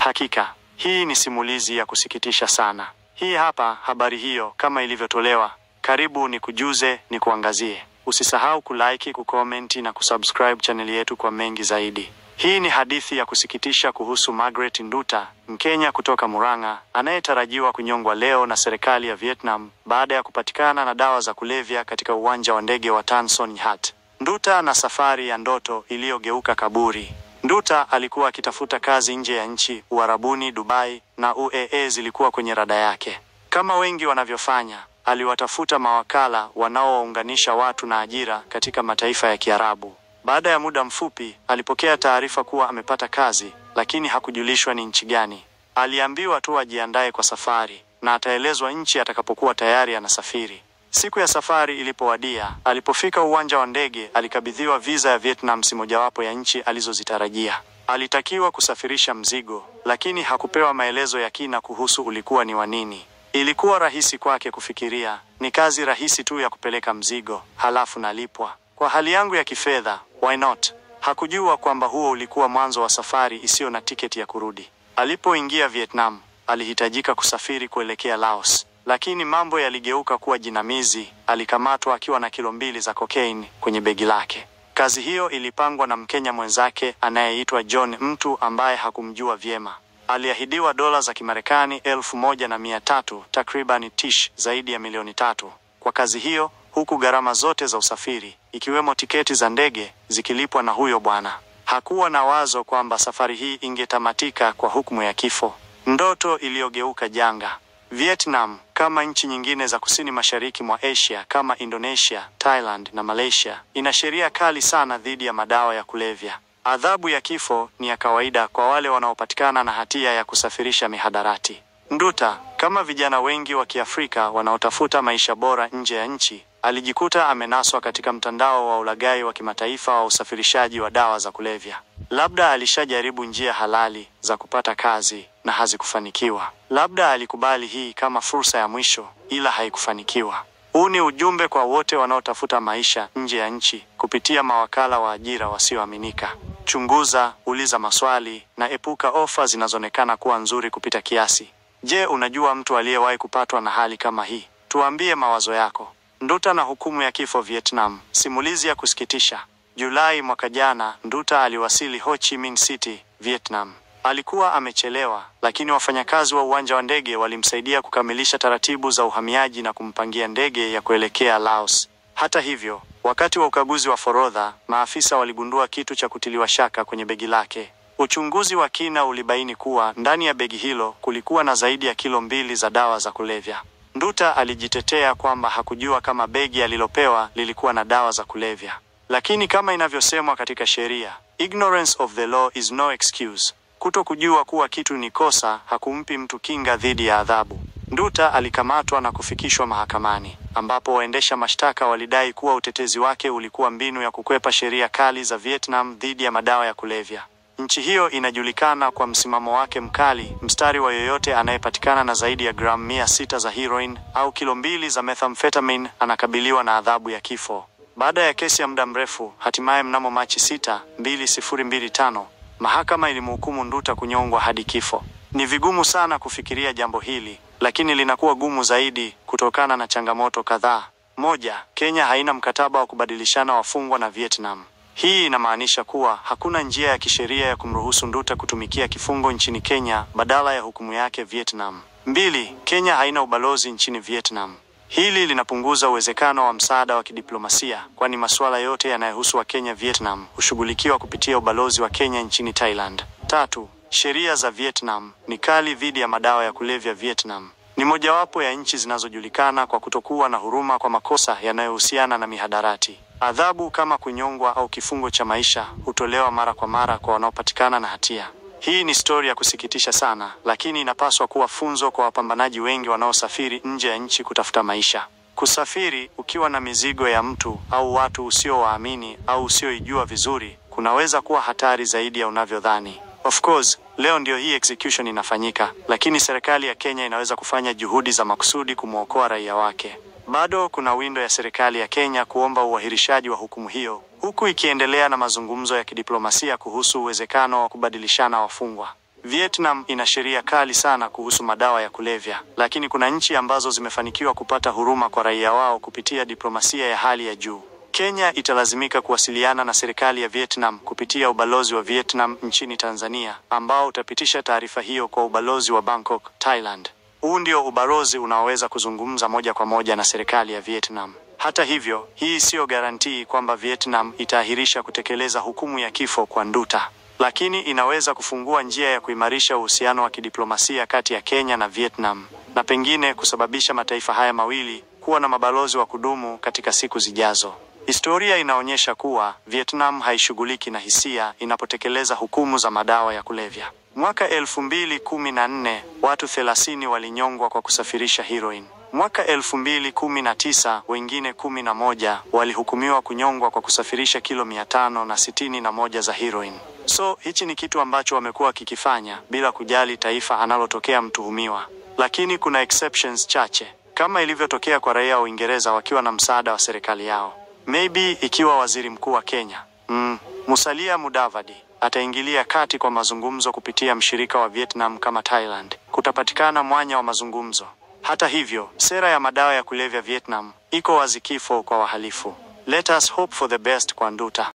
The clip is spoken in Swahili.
Hakika, hii ni simulizi ya kusikitisha sana. Hii hapa habari hiyo kama ilivyotolewa. Karibu ni kujuze, ni kuangazie. Usisahau kulike, kucomment na kusubscribe channel yetu kwa mengi zaidi. Hii ni hadithi ya kusikitisha kuhusu Margaret Nduta, Mkenya kutoka Murang'a, anayetarajiwa kunyongwa leo na serikali ya Vietnam baada ya kupatikana na dawa za kulevya katika uwanja wa ndege wa Tan Son Nhat. Nduta na safari ya ndoto iliyogeuka kaburi. Nduta alikuwa akitafuta kazi nje ya nchi, Uarabuni, Dubai na UAE zilikuwa kwenye rada yake. Kama wengi wanavyofanya, aliwatafuta mawakala wanaowaunganisha watu na ajira katika mataifa ya Kiarabu. Baada ya muda mfupi, alipokea taarifa kuwa amepata kazi, lakini hakujulishwa ni nchi gani. Aliambiwa tu ajiandae kwa safari na ataelezwa nchi atakapokuwa tayari anasafiri. Siku ya safari ilipowadia, alipofika uwanja wa ndege, alikabidhiwa visa ya Vietnam, si mojawapo ya nchi alizozitarajia. Alitakiwa kusafirisha mzigo, lakini hakupewa maelezo ya kina kuhusu ulikuwa ni wa nini. Ilikuwa rahisi kwake kufikiria, ni kazi rahisi tu ya kupeleka mzigo, halafu nalipwa. Kwa hali yangu ya kifedha, why not? Hakujua kwamba huo ulikuwa mwanzo wa safari isiyo na tiketi ya kurudi. Alipoingia Vietnam, alihitajika kusafiri kuelekea Laos. Lakini mambo yaligeuka kuwa jinamizi. Alikamatwa akiwa na kilo 2 za cocaine kwenye begi lake. Kazi hiyo ilipangwa na Mkenya mwenzake anayeitwa John, mtu ambaye hakumjua vyema. Aliahidiwa dola za Kimarekani 1,300, takriban tish zaidi ya milioni 3 kwa kazi hiyo, huku gharama zote za usafiri, ikiwemo tiketi za ndege, zikilipwa na huyo bwana. Hakuwa na wazo kwamba safari hii ingetamatika kwa hukumu ya kifo. Ndoto iliyogeuka janga. Vietnam, kama nchi nyingine za kusini mashariki mwa Asia kama Indonesia, Thailand na Malaysia, ina sheria kali sana dhidi ya madawa ya kulevya. Adhabu ya kifo ni ya kawaida kwa wale wanaopatikana na hatia ya kusafirisha mihadarati. Nduta, kama vijana wengi wa Kiafrika wanaotafuta maisha bora nje ya nchi, alijikuta amenaswa katika mtandao wa ulaghai wa kimataifa wa usafirishaji wa dawa za kulevya. Labda alishajaribu njia halali za kupata kazi na hazikufanikiwa. Labda alikubali hii kama fursa ya mwisho, ila haikufanikiwa. Huu ni ujumbe kwa wote wanaotafuta maisha nje ya nchi kupitia mawakala wa ajira wasioaminika. Chunguza, uliza maswali na epuka ofa zinazoonekana kuwa nzuri kupita kiasi. Je, unajua mtu aliyewahi kupatwa na hali kama hii? Tuambie mawazo yako. Nduta na hukumu ya kifo Vietnam. Simulizi ya kusikitisha. Julai mwaka jana, Nduta aliwasili Ho Chi Minh City, Vietnam. Alikuwa amechelewa, lakini wafanyakazi wa uwanja wa ndege walimsaidia kukamilisha taratibu za uhamiaji na kumpangia ndege ya kuelekea Laos. Hata hivyo, wakati wa ukaguzi wa forodha, maafisa waligundua kitu cha kutiliwa shaka kwenye begi lake. Uchunguzi wa kina ulibaini kuwa ndani ya begi hilo kulikuwa na zaidi ya kilo 2 za dawa za kulevya. Nduta alijitetea kwamba hakujua kama begi alilopewa lilikuwa na dawa za kulevya. Lakini kama inavyosemwa katika sheria, ignorance of the law is no excuse. Kutokujua kuwa kitu ni kosa hakumpi mtu kinga dhidi ya adhabu. Nduta alikamatwa na kufikishwa mahakamani, ambapo waendesha mashtaka walidai kuwa utetezi wake ulikuwa mbinu ya kukwepa sheria kali za Vietnam dhidi ya madawa ya kulevya. Nchi hiyo inajulikana kwa msimamo wake mkali, mstari wa yoyote anayepatikana na zaidi ya gramu 600 za heroin au kilo 2 za methamphetamine anakabiliwa na adhabu ya kifo. Baada ya kesi ya muda mrefu, hatimaye mnamo Machi 6, 2025, mahakama ilimhukumu Nduta kunyongwa hadi kifo. Ni vigumu sana kufikiria jambo hili, lakini linakuwa gumu zaidi kutokana na changamoto kadhaa. Moja, Kenya haina mkataba wa kubadilishana wafungwa na Vietnam. Hii inamaanisha kuwa hakuna njia ya kisheria ya kumruhusu Nduta kutumikia kifungo nchini Kenya badala ya hukumu yake Vietnam. 2, Kenya haina ubalozi nchini Vietnam. Hili linapunguza uwezekano wa msaada wa kidiplomasia, kwani masuala yote yanayohusu wa Kenya Vietnam hushughulikiwa kupitia ubalozi wa Kenya nchini Thailand. 3, sheria za Vietnam ni kali dhidi ya madawa ya kulevya. Vietnam ni mojawapo ya nchi zinazojulikana kwa kutokuwa na huruma kwa makosa yanayohusiana na mihadarati. Adhabu kama kunyongwa au kifungo cha maisha hutolewa mara kwa mara kwa wanaopatikana na hatia. Hii ni story ya kusikitisha sana, lakini inapaswa kuwa funzo kwa wapambanaji wengi wanaosafiri nje ya nchi kutafuta maisha. Kusafiri ukiwa na mizigo ya mtu au watu usiowaamini au usioijua vizuri kunaweza kuwa hatari zaidi ya unavyodhani. Of course, leo ndio hii execution inafanyika, lakini serikali ya Kenya inaweza kufanya juhudi za makusudi kumwokoa raia wake. Bado kuna window ya serikali ya Kenya kuomba uahirishaji wa hukumu hiyo, huku ikiendelea na mazungumzo ya kidiplomasia kuhusu uwezekano wa kubadilishana wafungwa. Vietnam ina sheria kali sana kuhusu madawa ya kulevya, lakini kuna nchi ambazo zimefanikiwa kupata huruma kwa raia wao kupitia diplomasia ya hali ya juu. Kenya italazimika kuwasiliana na serikali ya Vietnam kupitia ubalozi wa Vietnam nchini Tanzania, ambao utapitisha taarifa hiyo kwa ubalozi wa Bangkok, Thailand. Huu ndio ubalozi unaoweza kuzungumza moja kwa moja na serikali ya Vietnam. Hata hivyo, hii sio garantii kwamba Vietnam itaahirisha kutekeleza hukumu ya kifo kwa Nduta, lakini inaweza kufungua njia ya kuimarisha uhusiano wa kidiplomasia kati ya Kenya na Vietnam, na pengine kusababisha mataifa haya mawili kuwa na mabalozi wa kudumu katika siku zijazo. Historia inaonyesha kuwa Vietnam haishughuliki na hisia inapotekeleza hukumu za madawa ya kulevya. Mwaka 2014, watu 30 walinyongwa kwa kusafirisha heroin. Mwaka 2019, wengine 11 walihukumiwa kunyongwa kwa kusafirisha kilo 561 za heroin. So, hichi ni kitu ambacho wamekuwa kikifanya bila kujali taifa analotokea mtuhumiwa. Lakini kuna exceptions chache, kama ilivyotokea kwa raia wa Uingereza wakiwa na msaada wa serikali yao. Maybe ikiwa waziri mkuu wa Kenya, Musalia Mudavadi, ataingilia kati kwa mazungumzo kupitia mshirika wa Vietnam kama Thailand, kutapatikana mwanya wa mazungumzo. Hata hivyo, sera ya madawa ya kulevya Vietnam iko wazi: kifo kwa wahalifu. Let us hope for the best kwa Nduta.